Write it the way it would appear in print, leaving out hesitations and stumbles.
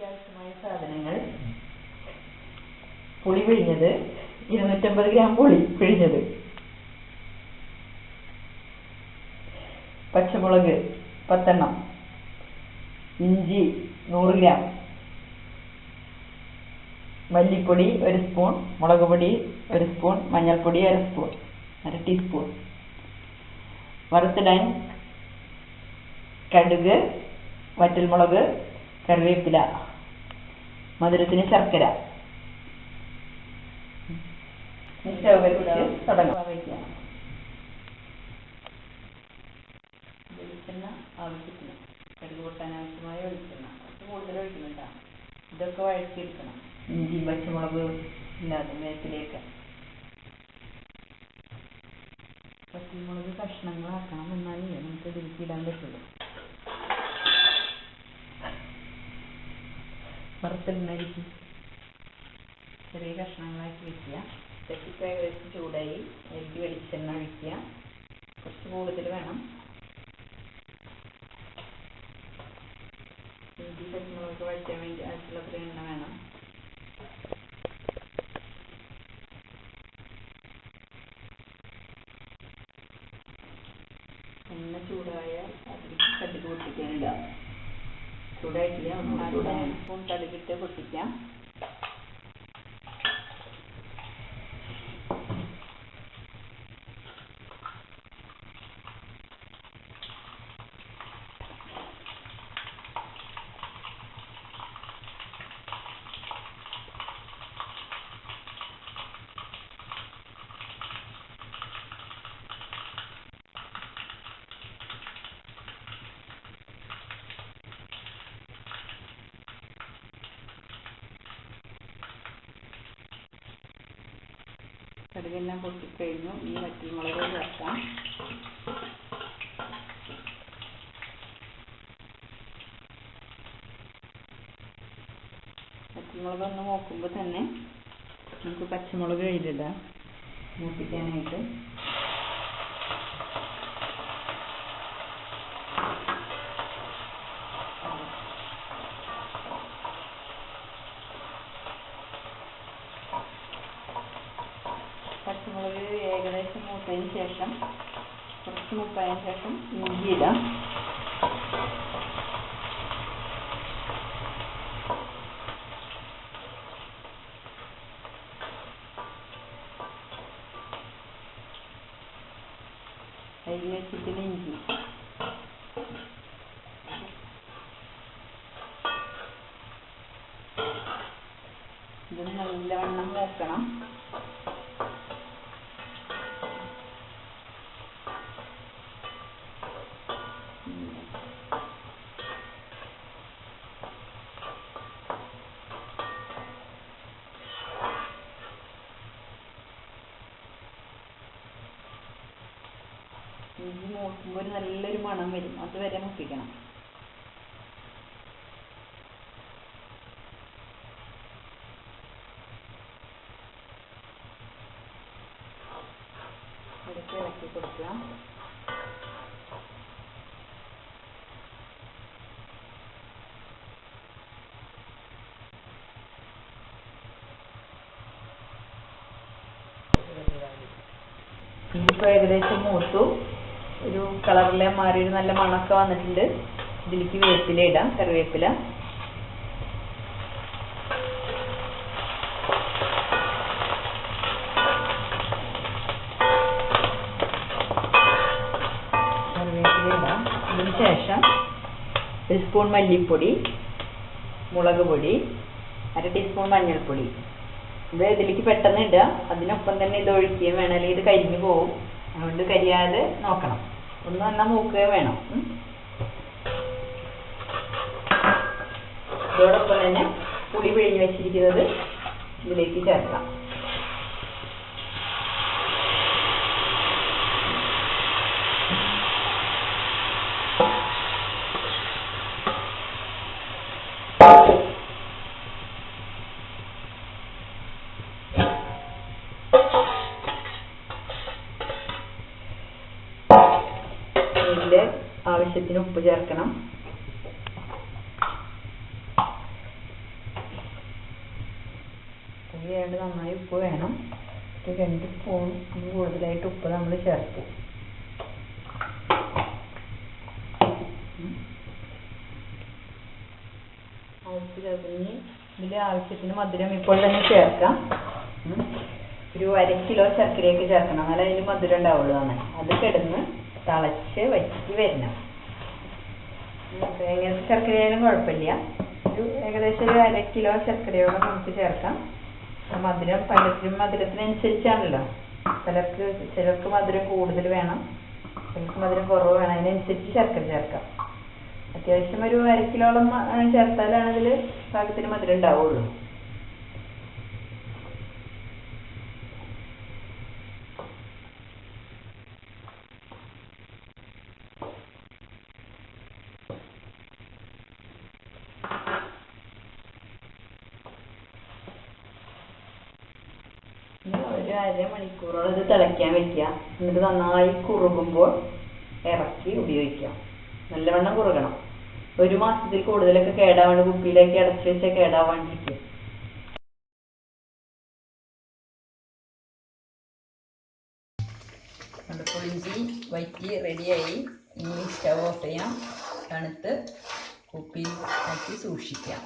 ആവശ്യമായ സാധനങ്ങൾ: പുളി പിഴിഞ്ഞത് 250 ഗ്രാം, പുളി പിഴിഞ്ഞത്, പച്ചമുളക് 10 എണ്ണം, ഇഞ്ചി 100 ഗ്രാം, മല്ലിപ്പൊടി 1 സ്പൂൺ, മുളക് പൊടി 1 സ്പൂൺ, മഞ്ഞൾപ്പൊടി 1 ടീസ്പൂൺ, വറുത്തിടാൻ കടുക്, വറ്റൽമുളക്, കറിവേപ്പില, മധുരത്തിന് ശർക്കര. സ്റ്റൗ വെച്ച് തുടങ്ങാം. വെളിച്ചെണ്ണ ആവശ്യത്തിന്, കടുക് പൊട്ടാൻ ആവശ്യമായ വെളിച്ചെണ്ണ കുറച്ച് കൂടുതൽ ഒഴിക്കുന്നുണ്ടാണ്. ഇതൊക്കെ വഴറ്റിയെടുക്കണം. ഇഞ്ചി പച്ചമുളക് ഇല്ലാതെ വേപ്പിലേക്ക്. പച്ചമുളക് കഷ്ണങ്ങളാക്കണം, എന്നാലേ നമുക്ക് ഇതിലേക്ക് ഇടാൻ പറ്റുള്ളൂ. വറുത്തിടുന്നരിക്കും ചെറിയ കഷ്ണങ്ങളാക്കി വയ്ക്കുക. ചട്ടിക്ക് ഏകദേശം ചൂടായി. അതിലേക്ക് വെളിച്ചെണ്ണ ഒഴിക്കുക. കുറച്ച് കൂടുതൽ വേണം. ഇഞ്ചി പച്ചമുളക് വഴറ്റാൻ വേണ്ടി ആവശ്യമുള്ള എണ്ണ വേണം. എണ്ണ ചൂടായാൽ അതിലേക്ക് കടുക് പൊട്ടിക്കാനിടുക. ചൂടായിട്ടില്ല, 1 സ്പൂൺ കടുകിട്ട് പൊട്ടിക്കാം. കടുകെല്ലാം പൊട്ടിക്കഴിഞ്ഞു. ഈ വറ്റൽമുളക് ചേർക്കാം. വറ്റൽമുളക് ഒന്ന് നോക്കുമ്പോൾ തന്നെ നമുക്ക് പച്ചമുളക് ഇതിലിടാം മൂപ്പിക്കാനായിട്ട്. പച്ചമുളക് ഏകദേശം മൂത്തതിന് ശേഷം, കുറച്ച് മൂപ്പായതിന് ശേഷം ഇഞ്ചി ഇടാം. അരിഞ്ഞ് വെച്ചിട്ടുള്ള ഇഞ്ചി ഇത് നല്ലവണ്ണം മൂക്കണം. ഇഞ്ചി മൂക്കുമ്പോൾ നല്ലൊരു മണം വരും. അതുവരെ മൂപ്പിക്കണം. ഇടയ്ക്ക് ഇളക്കി കൊടുക്കുക. ഇഞ്ചിപ്പോൾ ഏകദേശം മൂത്തു. ഒരു കളറിലെ മാറി നല്ല മണമൊക്കെ വന്നിട്ടുണ്ട്. ഇതിലേക്ക് വേപ്പില ഇടാം, കറിവേപ്പില. കറിവേപ്പില ഇടാം. അതിന് ശേഷം 1 സ്പൂൺ മല്ലിപ്പൊടി, മുളക് പൊടി, 1 ടീസ്പൂൺ മഞ്ഞൾപ്പൊടി. ഇത് ഇതിലേക്ക് പെട്ടെന്ന് ഇടുക. അതിനൊപ്പം തന്നെ ഇത് ഒഴിക്കുകയും വേണം, അല്ലെങ്കിൽ ഇത് കരിഞ്ഞു പോകും. അതുകൊണ്ട് കരിയാതെ നോക്കണം. ഒന്ന് നന്നാ മൂക്കുകയും വേണം. ഇതോടൊപ്പം തന്നെ പുളി പിഴിഞ്ഞ് വെച്ചിരിക്കുന്നത് ഇതിലേക്ക് ചേർക്കാം. ആവശ്യത്തിന് ഉപ്പ് ചേർക്കണം. ഉപ്പ് വേണം. 2 സ്പൂൺ കൂടുതലായിട്ട് ഉപ്പ് നമ്മൾ ചേർക്കും. ഇതിൽ ആവശ്യത്തിന് മധുരം ഇപ്പോൾ തന്നെ ചേർക്കാം. ഒരു 1 കിലോ ശർക്കരയൊക്കെ ചേർക്കണം, എന്നാലും അതിന് മധുരം ഉണ്ടാവുള്ളൂ. അത് കിടന്ന് തിളച്ച് വറ്റി വരണം. എങ്ങനത്തെ ശർക്കരയായാലും കുഴപ്പമില്ല. ഏകദേശം ഒരു 1 കിലോ ശർക്കരയോളം നമുക്ക് ചേർക്കാം. മധുരം പലർക്കും മധുരത്തിനനുസരിച്ചാണല്ലോ. ചിലർക്ക് മധുരം കൂടുതൽ വേണം, ചിലർക്ക് മധുരം കുറവ് വേണം. അതിനനുസരിച്ച് ശർക്കര ചേർക്കാം. അത്യാവശ്യം ഒരു 1 കിലോളം ചേർത്താലാണ് ഇതിൽ പാകത്തിന് മധുരം ഉണ്ടാവുള്ളൂ. ഒരു 1/2 മണിക്കൂറോളം ഇത് തിളയ്ക്കാൻ വെക്കുക. എന്നിട്ട് നന്നായി കുറുകുമ്പോൾ ഇറക്കി ഉപയോഗിക്കാം. നല്ലവണ്ണം കുറുകണം. 1 മാസത്തിൽ കൂടുതലൊക്കെ കേടാവാണ്ട് കുപ്പിയിലേക്ക് അടച്ചു വെച്ചാൽ കേടാവാണ്ടിരിക്കും. പുളിഞ്ചി വറ്റി റെഡിയായി. ഇനി സ്റ്റവ് ഓഫ് ചെയ്യാം. തണുത്ത് കുപ്പിയിൽ ആക്കി സൂക്ഷിക്കാം.